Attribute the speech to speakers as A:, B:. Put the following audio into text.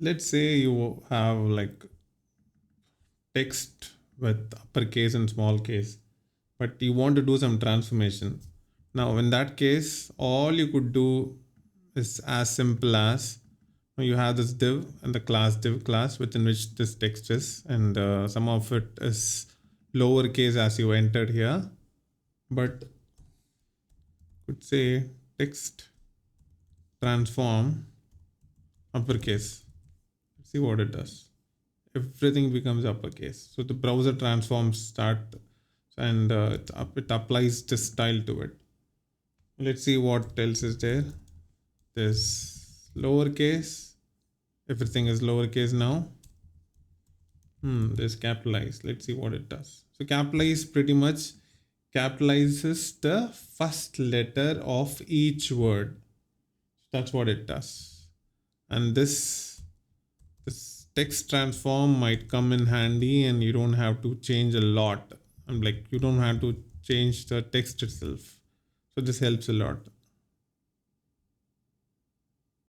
A: let's say you have like text with uppercase and small case, but you want to do some transformation. Now, in that case, all you could do is as simple as you have this div and the class div class within which this text is, and some of it is lowercase as you entered here, but could say text transform uppercase. Let's see what it does. Everything becomes uppercase. So the browser transforms start, and it applies this style to it. Let's see what else is there. There's lowercase. Everything is lowercase now. There's capitalize. Let's see what it does. So capitalize pretty much capitalizes the first letter of each word. That's what it does. And this text transform might come in handy, and you don't have to change a lot. And like you don't have to change the text itself. So this helps a lot.